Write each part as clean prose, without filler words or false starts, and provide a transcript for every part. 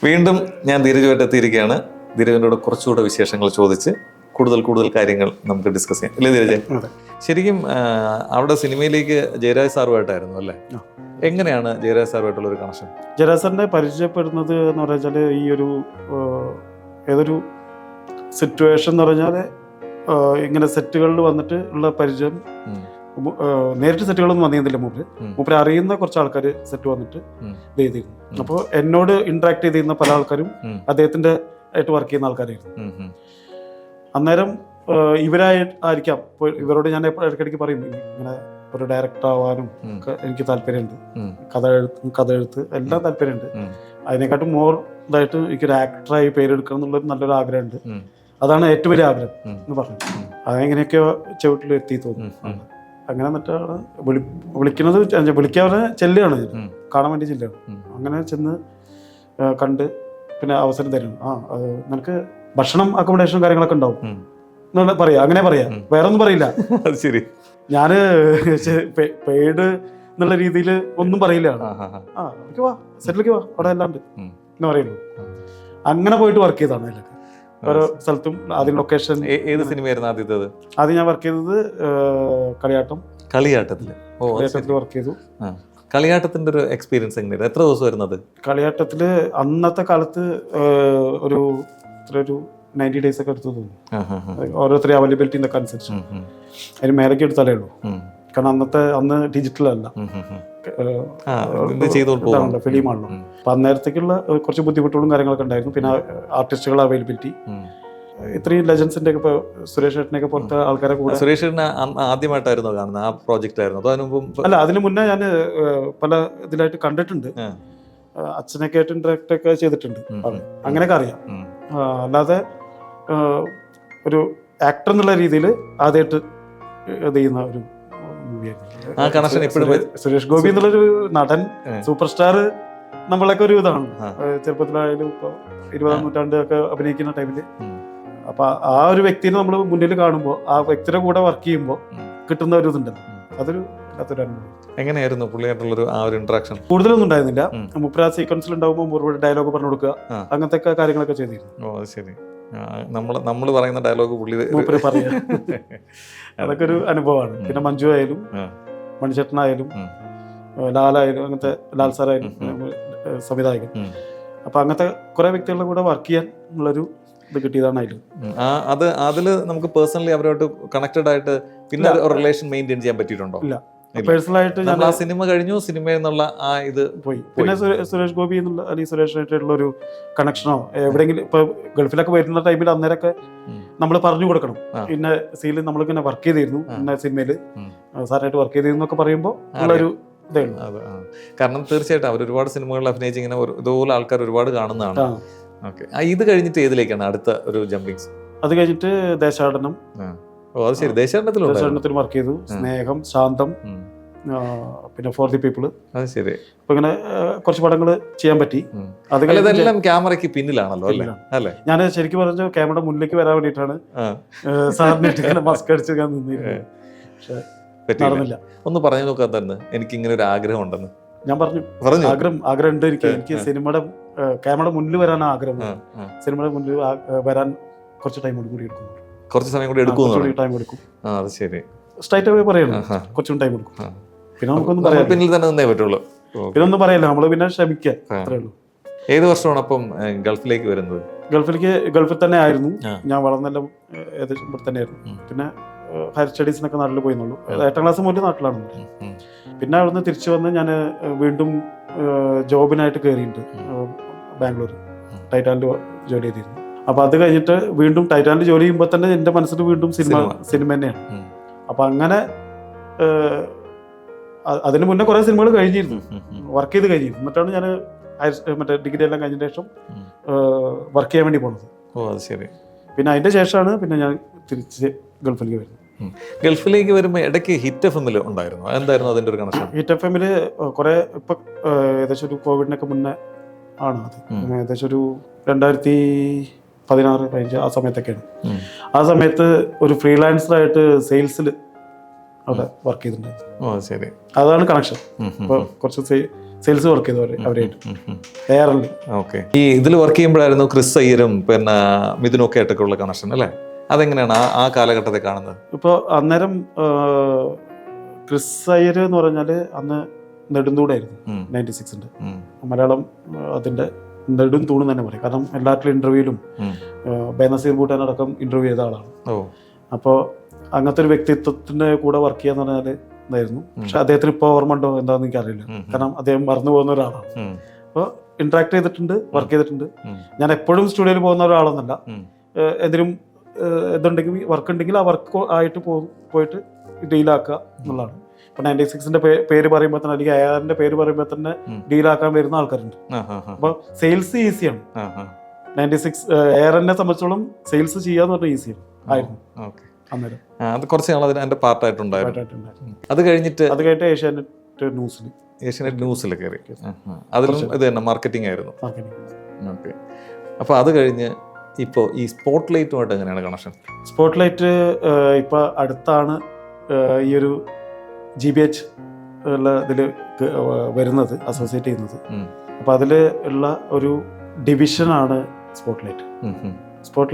വീണ്ടും ഞാൻ ധീരജുമായിട്ട് എത്തിയിരിക്കുകയാണ്. ധീരജിനോട് കുറച്ചുകൂടെ വിശേഷങ്ങൾ ചോദിച്ച് കൂടുതൽ കാര്യങ്ങൾ നമുക്ക് ഡിസ്കസ് ചെയ്യാം അല്ലേ ധീരജൻ? ശരിക്കും അവിടെ സിനിമയിലേക്ക് ജയരാജ് സാറുമായിട്ടായിരുന്നു അല്ലേ? എങ്ങനെയാണ് ജയരാജ് സാറുമായിട്ടുള്ള ഒരു കണക്ഷൻ? ജയരാജ് സാറിനെ പരിചയപ്പെടുന്നത് എന്ന് പറഞ്ഞാൽ ഈ ഒരു ഏതൊരു സിറ്റുവേഷൻ എന്ന് പറഞ്ഞാൽ ഇങ്ങനെ സെറ്റുകളിൽ വന്നിട്ട് ഉള്ള പരിചയം. നേരിട്ട് സെറ്റുകളൊന്നും വന്നിരുന്നില്ല മൂപ്പര് അറിയുന്ന കുറച്ച് ആൾക്കാർ സെറ്റ് വന്നിട്ട് ഇത് ചെയ്തിരുന്നു. അപ്പോൾ എന്നോട് ഇന്ററാക്ട് ചെയ്തിരുന്ന പല ആൾക്കാരും അദ്ദേഹത്തിന്റെ ആയിട്ട് വർക്ക് ചെയ്യുന്ന ആൾക്കാരായിരുന്നു. അന്നേരം ഇവരായിരിക്കാം ഇവരോട് ഞാൻ ഇടയ്ക്കിടയ്ക്ക് പറയും ഇങ്ങനെ ഒരു ഡയറക്ടർ ആവാനും ഒക്കെ എനിക്ക് താല്പര്യമുണ്ട്, കഥ എഴുത്ത് എല്ലാം താല്പര്യമുണ്ട്. അതിനെക്കാട്ടും മോർ ഇതായിട്ട് എനിക്കൊരു ആക്ടറായി പേരെടുക്കണം എന്നുള്ളൊരു നല്ലൊരു ആഗ്രഹമുണ്ട്. അതാണ് ഏറ്റവും വലിയ ആഗ്രഹം എന്ന് പറഞ്ഞു. അതെങ്ങനെയൊക്കെയോ ചുവട്ടിൽ എത്തി തോന്നുന്നു. അങ്ങനെ എന്നിട്ടാണ് വിളിക്കുന്നത്. വിളിക്കാതെ ചെല്ലുകയാണ്, കാണാൻ വേണ്ടി ചെല്ലുകയാണ്. അങ്ങനെ ചെന്ന് കണ്ട് പിന്നെ അവസരം തരണം. നിനക്ക് ഭക്ഷണം അക്കോമഡേഷനും കാര്യങ്ങളൊക്കെ ഉണ്ടാവും എന്നാണ് പറയാ. അങ്ങനെ പറയാ, വേറെ ഒന്നും പറയില്ല. ശരി, ഞാന് പെയ്ഡ് എന്നുള്ള രീതിയിൽ ഒന്നും പറയില്ല. വാ സെറ്റിലേക്ക് വാ, അവിടെ അല്ലാണ്ട് എന്ന് പറയുള്ളൂ. അങ്ങനെ പോയിട്ട് വർക്ക് ചെയ്താണ് അതിലൊക്കെ ഓരോ സ്ഥലത്തും. ആദ്യം ലൊക്കേഷൻ. ഏത് സിനിമയായിരുന്നു ആദ്യത്തേത്? ആദ്യം ഞാൻ വർക്ക് ചെയ്തത് കളിയാട്ടത്തില് വർക്ക് ചെയ്തു. കളിയാട്ടത്തിന്റെ ഒരു എക്സ്പീരിയൻസ് എങ്ങനെയായിരുന്നു? എത്ര ദിവസം വരുന്നത് കളിയാട്ടത്തില്? അന്നത്തെ കാലത്ത് ഒരു 90 days ഒക്കെ എടുത്തു തോന്നുന്നു. ഓരോരുത്തരും അവൈലബിലിറ്റി എന്നൊക്കെ അനുസരിച്ച് അതിന് മേലേക്ക് എടുത്താലേ ഉള്ളൂ. കാരണം അന്ന് ഡിജിറ്റൽ അല്ല, ഫിലിമാണല്ലോ. അപ്പൊ അന്നേരത്തേക്കുള്ള കുറച്ച് ബുദ്ധിമുട്ടുകളും കാര്യങ്ങളൊക്കെ ഉണ്ടായിരുന്നു. പിന്നെ ആർട്ടിസ്റ്റുകളുടെ അവൈലബിലിറ്റി, ഇത്രയും ലെജൻസിന്റെ ഒക്കെ ഇപ്പൊ സുരേഷ് ഏട്ടനെയൊക്കെ പോലത്തെ ആൾക്കാരെ കൂടെ. സുരേഷ് ഏട്ടനെ ആദ്യമായിട്ടായിരുന്നു കാണുന്നത്? ആ പ്രോജക്റ്റ് ആയിരുന്നു അതിനു മുമ്പ്? അല്ല, അതിന് മുന്നേ ഞാൻ പല ഇതിലായിട്ട് കണ്ടിട്ടുണ്ട്. അച്ഛനൊക്കെ ആയിട്ട് ഇന്ററാക്ട് ഒക്കെ ചെയ്തിട്ടുണ്ട്, അങ്ങനെയൊക്കെ അറിയാം. അല്ലാതെ ഒരു ആക്ടർ എന്നുള്ള രീതിയിൽ ആദ്യമായിട്ട് ഇത് ചെയ്യുന്ന ഒരു മൂവിയായിരുന്നു. സുരേഷ് ഗോപി എന്നുള്ളൊരു നടൻ, സൂപ്പർ സ്റ്റാർ, നമ്മളൊക്കെ ഒരു ഇതാണ് ചെറുപ്പത്തിലായാലും ഇപ്പൊ 20ാം നൂറ്റാണ്ടൊക്കെ അഭിനയിക്കുന്ന ടൈമില്. അപ്പൊ ആ ഒരു വ്യക്തിനെ നമ്മൾ മുന്നിൽ കാണുമ്പോൾ, ആ വ്യക്തിയുടെ കൂടെ വർക്ക് ചെയ്യുമ്പോൾ കിട്ടുന്ന ഒരു ഇതുണ്ടല്ലോ, അതൊരു അനുഭവം. എങ്ങനെയായിരുന്നു പുള്ളിയായിട്ടുള്ളൊരു ആ ഒരു ഇന്ററാക്ഷൻ? കൂടുതലൊന്നും ഉണ്ടായിരുന്നില്ല. മുപ്പത് സീക്വൻസിൽ ഉണ്ടാകുമ്പോൾ ഒരു ഡയലോഗ് പറഞ്ഞു കൊടുക്കുക, അങ്ങനത്തെ കാര്യങ്ങളൊക്കെ ചെയ്തിരുന്നു. ഓ അത് ശരി. നമ്മൾ പറയുന്ന ഡയലോഗ് പുള്ളി പറയാ, അതൊക്കെ ഒരു അനുഭവമാണ്. പിന്നെ മഞ്ജു ആയാലും മണിച്ചേട്ടനായാലും ലാലായാലും, അങ്ങനത്തെ ലാൽ സാറായാലും സംവിധായകൻ. അപ്പൊ അങ്ങനത്തെ കുറെ വ്യക്തികളുടെ കൂടെ വർക്ക് ചെയ്യാൻ ഉള്ളൊരു ഇത് കിട്ടിയതാണ്. അതില് നമുക്ക് പേഴ്സണലി അവരോട്ട് കണക്റ്റഡ് ആയിട്ട് പിന്നെ റിലേഷൻ മെയിൻറ്റെയിൻ ചെയ്യാൻ പറ്റിയിട്ടുണ്ടോ? ഇല്ല, പേഴ്സണലായിട്ട് ഞാൻ ആ സിനിമ കഴിഞ്ഞു, സിനിമ എന്നുള്ള ആ ഇത് പോയി. പിന്നെ സുരേഷ് ഗോപി എന്നുള്ള അല്ലെങ്കിൽ സുരേഷായിട്ടുള്ള ഒരു കണക്ഷനോ എവിടെയെങ്കിലും ഇപ്പൊ ഗൾഫിലൊക്കെ വരുന്ന ടൈമിൽ അന്നേരമൊക്കെ നമ്മൾ പറഞ്ഞു കൊടുക്കണം. ഇന്ന സീനിൽ നമ്മളിങ്ങനെ വർക്ക് ചെയ്തിരുന്നു, ഇന്ന സിനിമയില് സാറായിട്ട് വർക്ക് ചെയ്തിരുന്നു ഒക്കെ പറയുമ്പോൾ ഉള്ളൊരു ഇതേ ഉള്ളൂ. കാരണം തീർച്ചയായിട്ടും അവർ ഒരുപാട് സിനിമകളിൽ അഭിനയിച്ച് ഇങ്ങനെ ഇതുപോലെ ആൾക്കാർ ഒരുപാട് കാണുന്നതാണ്. ഇത് കഴിഞ്ഞിട്ട് ഏതിലേക്കാണ് അടുത്ത ഒരു ജമ്പിങ്സ്? അത് കഴിഞ്ഞിട്ട് ദേശാടനം. അത് ശരി, ദേശാടനത്തിൽ വർക്ക് ചെയ്തു. സ്നേഹം, ശാന്തം, പിന്നെ ഫോർ ദി പീപ്പിൾ. അത് ശരി. അപ്പൊ ഇങ്ങനെ കുറച്ച് പടങ്ങൾ ചെയ്യാൻ പറ്റി. അതെല്ലാം ക്യാമറയ്ക്ക് പിന്നിലാണല്ലോ അല്ലേ? ഞാൻ ശരിക്കും പറഞ്ഞ ക്യാമറയുടെ മുന്നിലേക്ക് വരാൻ വേണ്ടിയിട്ടാണ് സാറിന് മസ്ക് അടിച്ച് ഞാൻ നിന്നിരുന്നത്. പക്ഷെ നടന്നില്ല. ഒന്ന് പറഞ്ഞു നോക്കാൻ തന്നെ, എനിക്ക് ഇങ്ങനെ ഒരു ആഗ്രഹം ഉണ്ടെന്ന് ഞാൻ പറഞ്ഞു. ആഗ്രഹം ഉണ്ട് എനിക്ക് സിനിമയുടെ ക്യാമറയുടെ മുന്നിൽ വരാൻ ആഗ്രഹം. സിനിമയുടെ മുന്നിൽ വരാൻ കുറച്ച് ടൈം കൂടി എടുക്കും. കുറച്ച് സമയം കൂടി എടുക്കും. ടൈം എടുക്കും. അത് ശരി. സ്ട്രൈറ്റ് അവേ പറയണം, കുറച്ചും ടൈം എടുക്കും. പിന്നെ നമുക്കൊന്നും പറയാം, പിന്നിൽ തന്നെ നിന്നേ പറ്റുള്ളൂ. പിന്നെ ഒന്നും പറയല്ല, നമ്മള് പിന്നെ ശ്രമിക്കുക, അത്രേ ഉള്ളൂ. ഏത് വർഷമാണ് അപ്പം ഗൾഫിലേക്ക് വരുന്നത്? ഗൾഫിൽ തന്നെ ആയിരുന്നു ഞാൻ. വളർന്നെല്ലാം ഏകദേശം ഇവിടെ തന്നെയായിരുന്നു. പിന്നെ ഹയർ സ്റ്റഡീസിനൊക്കെ നാട്ടിൽ പോയിരുന്നുള്ളൂ. 8ാം ക്ലാസ് മുതൽ നാട്ടിലാണ്. പിന്നെ അവിടുന്ന് തിരിച്ചു വന്ന് ഞാൻ വീണ്ടും ജോബിനായിട്ട് കയറിയിട്ടുണ്ട് ബാംഗ്ലൂർ. ടൈറ്റാനിൽ ജോലി ചെയ്തിരുന്നു. അപ്പൊ അത് കഴിഞ്ഞിട്ട് വീണ്ടും ടൈറ്റാനിൽ ജോലി ചെയ്യുമ്പോൾ തന്നെ എന്റെ മനസ്സിൽ വീണ്ടും സിനിമ തന്നെയാണ്. അപ്പൊ അങ്ങനെ അതിന് മുന്നേ കുറെ സിനിമകൾ കഴിഞ്ഞിരുന്നു, വർക്ക് ചെയ്ത് കഴിഞ്ഞിരുന്നു. എന്നിട്ടാണ് ഞാൻ മറ്റേ ഡിഗ്രി എല്ലാം കഴിഞ്ഞ ശേഷം വർക്ക് ചെയ്യാൻ വേണ്ടി പോണത്. പിന്നെ അതിന്റെ ശേഷമാണ് പിന്നെ ഞാൻ തിരിച്ച് ഗൾഫിലേക്ക് വരുന്നത്. ഗൾഫിലേക്ക് വരുമ്പോൾ ഇടയ്ക്ക് ഹിറ്റ് എഫ് എമ്മിൽ ഉണ്ടായിരുന്നു, എന്തായിരുന്നു അതിന്റെ ഒരു കണക്ഷൻ? ഹിറ്റ് എഫ് എമ്മില് കുറെ ഇപ്പൊ ഏകദേശം ഒരു കോവിഡിനൊക്കെ മുന്നേ ആണ് അത്. ഏകദേശം ഒരു 2016-15 ആ സമയത്തൊക്കെയാണ്. ആ സമയത്ത് ഒരു ഫ്രീലാൻസറായിട്ട് സെയിൽസിൽ അവിടെ വർക്ക് ചെയ്തിട്ടുണ്ടായിരുന്നു. അതാണ് കണക്ഷൻ. ഇപ്പൊ കുറച്ച് സെയിൽസ് വർക്ക് ചെയ്തു അവരായിട്ട് എയറിൽ. ഓക്കെ. ഈ ഇതിൽ വർക്ക് ചെയ്യുമ്പോഴായിരുന്നു ക്രിസ് അയ്യരും പിന്നെ മിഥുനും ഒക്കെ ആയിട്ടൊക്കെ ഉള്ള കണക്ഷൻ അല്ലേ? അതെങ്ങനെയാണ് ആ കാലഘട്ടത്തെ കാണുന്നത്? ഇപ്പോൾ അന്നേരം ക്രിസ് അയ്യർ എന്ന് പറഞ്ഞാൽ അന്ന് നെടുന്തൂടായിരുന്നു 96-ന്റെ മലയാളം അതിന്റെ നെടും തൂണ് തന്നെ പറയും. കാരണം എല്ലാത്തിലും ഇന്റർവ്യൂവിലും ബേനസീർ ഭൂട്ടാനടക്കം ഇന്റർവ്യൂ ചെയ്ത ആളാണ്. അപ്പോൾ അങ്ങനത്തെ ഒരു വ്യക്തിത്വത്തിന്റെ കൂടെ വർക്ക് ചെയ്യാന്ന് പറഞ്ഞാൽ ഇതായിരുന്നു. പക്ഷെ അദ്ദേഹത്തിന് ഇപ്പോൾ ഓർമ്മ ഉണ്ടോ എന്താണെന്ന് എനിക്കറിയില്ല. കാരണം അദ്ദേഹം മറന്നു പോകുന്ന ഒരാളാണ്. അപ്പോൾ ഇന്ററാക്ട് ചെയ്തിട്ടുണ്ട്, വർക്ക് ചെയ്തിട്ടുണ്ട്. ഞാൻ എപ്പോഴും സ്റ്റുഡിയോയിൽ പോകുന്ന ഒരാളെന്നല്ല. എന്തെങ്കിലും ഇതുണ്ടെങ്കിൽ വർക്ക് ഉണ്ടെങ്കിൽ ആ വർക്ക് ആയിട്ട് പോയിട്ട് ഡീലാക്കുക എന്നുള്ളതാണ്. ഇപ്പൊ 96-ന്റെ പേര് പറയുമ്പോൾ തന്നെ അല്ലെങ്കിൽ അയാറിന്റെ പേര് പറയുമ്പോൾ തന്നെ ഡീലാക്കാൻ വരുന്ന ആൾക്കാരുണ്ട്. അപ്പൊ സെയിൽസ് ഈസിയാണ്. 96 എയറിനെ സംബന്ധിച്ചോളം സെയിൽസ് ചെയ്യാന്ന് പറഞ്ഞാൽ ഈസിയാണ് ആയിരുന്നു അന്നേരം. അത് കുറച്ച് നാൾ അതിന്റെ പാർട്ടായിട്ടുണ്ടായിരുന്നു. അത് കഴിഞ്ഞിട്ട് ഏഷ്യാനെറ്റ് ന്യൂസിൽ കയറി. അതിലും ഇത് തന്നെ മാർക്കറ്റിംഗ് ആയിരുന്നു. ഓക്കെ. അപ്പോൾ അത് കഴിഞ്ഞ് ഇപ്പോൾ ഈ സ്പോട്ട് ലൈറ്റുമായിട്ട് എങ്ങനെയാണ് കണക്ഷൻ? സ്പോട്ട് ലൈറ്റ് ഇപ്പൊ അടുത്താണ് ഈ ഒരു GBH ഉള്ള ഇതിൽ വരുന്നത്, അസോസിയേറ്റ് ചെയ്യുന്നത്. അപ്പൊ അതിൽ ഉള്ള ഒരു ഡിവിഷനാണ് സ്പോട്ട് ലൈറ്റ്. സ്പോട്ട്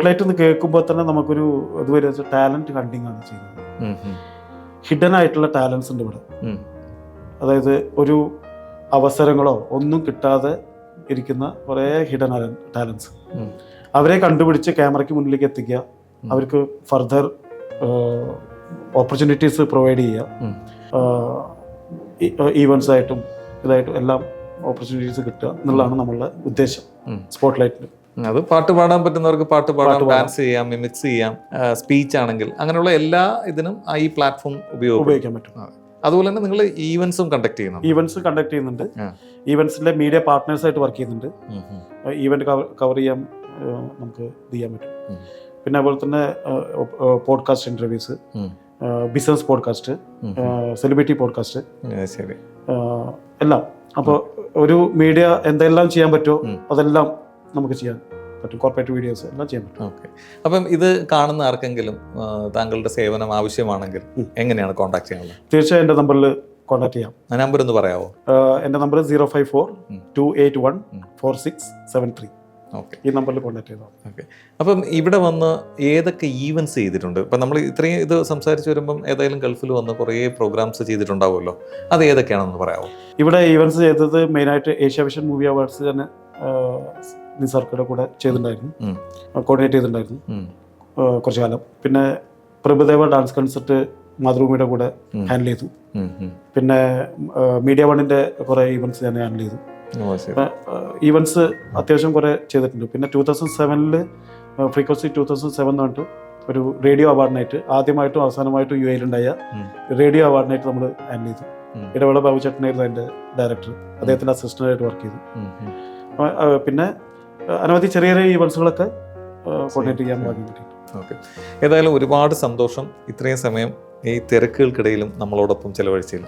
ലൈറ്റ് എന്ന് കേൾക്കുമ്പോൾ തന്നെ നമുക്കൊരു ഇതുവരെ ടാലന്റ് ഹണ്ടിങ് ആണ് ചെയ്യുന്നത്. ഹിഡൻ ആയിട്ടുള്ള ടാലൻസ് ഉണ്ട് ഇവിടെ. അതായത് ഒരു അവസരങ്ങളോ ഒന്നും കിട്ടാതെ ഇരിക്കുന്ന കുറേ ഹിഡൻ ടാലൻസ്, അവരെ കണ്ടുപിടിച്ച് ക്യാമറയ്ക്ക് മുന്നിലേക്ക് എത്തിക്കുക, അവർക്ക് ഫർദർ ഓപ്പർച്യൂണിറ്റീസ് പ്രൊവൈഡ് ചെയ്യുക. ഈവൻസ് ആയിട്ടും ഇതായിട്ടും എല്ലാം ഓപ്പർച്യൂണിറ്റീസ് കിട്ടുക എന്നുള്ളതാണ് നമ്മളുടെ ഉദ്ദേശം സ്പോട്ട് ലൈറ്റിൽ. അത് പാട്ട് പാടാൻ പറ്റുന്നവർക്ക് പാട്ട് പാടാം, ഡാൻസ് ചെയ്യാം, മിമിക്സ് ചെയ്യാം, സ്പീച്ച് ആണെങ്കിൽ അങ്ങനെയുള്ള എല്ലാ ഇതിനും ഈ പ്ലാറ്റ്ഫോം ഉപയോഗിക്കാൻ പറ്റും. അതുപോലെ തന്നെ നിങ്ങൾ ഈവൻസും കണ്ടക്ട് ചെയ്യുന്നുണ്ട്. ഈവൻസിലെ മീഡിയ പാർട്ട്നേഴ്സ് ആയിട്ട് വർക്ക് ചെയ്യുന്നുണ്ട്. ഈവന്റ് കവർ ചെയ്യാൻ നമുക്ക് ചെയ്യാൻ പറ്റും. പിന്നെ അതുപോലെ തന്നെ podcast interviews, business podcast, celebrity podcast, എല്ലാം. അപ്പോൾ ഒരു മീഡിയ എന്തെല്ലാം ചെയ്യാൻ പറ്റുമോ അതെല്ലാം നമുക്ക് ചെയ്യാൻ പറ്റും. കോർപ്പറേറ്റ് വീഡിയോസ് എല്ലാം ചെയ്യാൻ പറ്റും. ഓക്കെ. അപ്പം ഇത് കാണുന്ന ആർക്കെങ്കിലും താങ്കളുടെ സേവനം ആവശ്യമാണെങ്കിൽ എങ്ങനെയാണ് കോൺടാക്ട് ചെയ്യാനുള്ളത്? തീർച്ചയായും എൻ്റെ നമ്പറിൽ കോൺടാക്ട് ചെയ്യാം. ആ നമ്പർ ഒന്ന് പറയാമോ? എൻ്റെ നമ്പർ 054-281-4673. ഓക്കെ. ഈ നമ്പറിൽ കോൺടാക്ട് ചെയ്താൽ. ഓക്കെ. അപ്പം ഇവിടെ വന്ന് ഏതൊക്കെ ഈവൻറ്റ്സ് ചെയ്തിട്ടുണ്ട്? ഇപ്പം നമ്മൾ ഇത്രയും ഇത് സംസാരിച്ച് വരുമ്പം ഏതായാലും ഗൾഫിൽ വന്ന് കുറേ പ്രോഗ്രാംസ് ചെയ്തിട്ടുണ്ടാവുമല്ലോ, അത് ഏതൊക്കെയാണെന്ന് പറയാമോ? ഇവിടെ ഈവൻറ്റ്സ് ചെയ്തത് മെയിനായിട്ട് ഏഷ്യ വിഷൻ മൂവി അവാർഡ്സ് തന്നെ നിസാർക്കയുടെ കൂടെ ചെയ്തിട്ടുണ്ടായിരുന്നു, കോർഡിനേറ്റ് ചെയ്തിട്ടുണ്ടായിരുന്നു കുറച്ചു കാലം. പിന്നെ പ്രഭുദേവ ഡാൻസ് കൺസെർട്ട് മാതൃഭൂമിയുടെ കൂടെ ഹാൻഡിൽ ചെയ്തു. പിന്നെ മീഡിയ വണ്ണിന്റെ കുറെ ഈവൻറ്റ്സ് ഞാൻ ഹാൻഡിൽ ചെയ്തു. ഈവൻറ്റ്സ് അത്യാവശ്യം കുറെ ചെയ്തിട്ടുണ്ട്. പിന്നെ 2007 ഫ്രീക്വൻസി 2007 എന്ന് പറഞ്ഞിട്ട് ഒരു റേഡിയോ അവാർഡിനായിട്ട് ആദ്യമായിട്ടും അവസാനമായിട്ടും UAE ഉണ്ടായ റേഡിയോ അവാർഡിനായിട്ട് നമ്മൾ ഹാൻഡിൽ ചെയ്തു. ഇടവേള ബാബു ചേട്ടനായിരുന്നു അതിന്റെ ഡയറക്ടർ, അദ്ദേഹത്തിന്റെ അസിസ്റ്റന്റ് ആയിട്ട് വർക്ക് ചെയ്തു. പിന്നെ അനവധി ചെറിയ ചെറിയ ഈവൻസുകളൊക്കെ കോർഡിനേറ്റ് ചെയ്യാൻ ഭാഗ്യം കിട്ടി. ഓക്കെ. ഏതായാലും ഒരുപാട് സന്തോഷം ഇത്രയും സമയം ഈ തിരക്കുകൾക്കിടയിലും നമ്മളോടൊപ്പം ചെലവഴിച്ചതിൽ.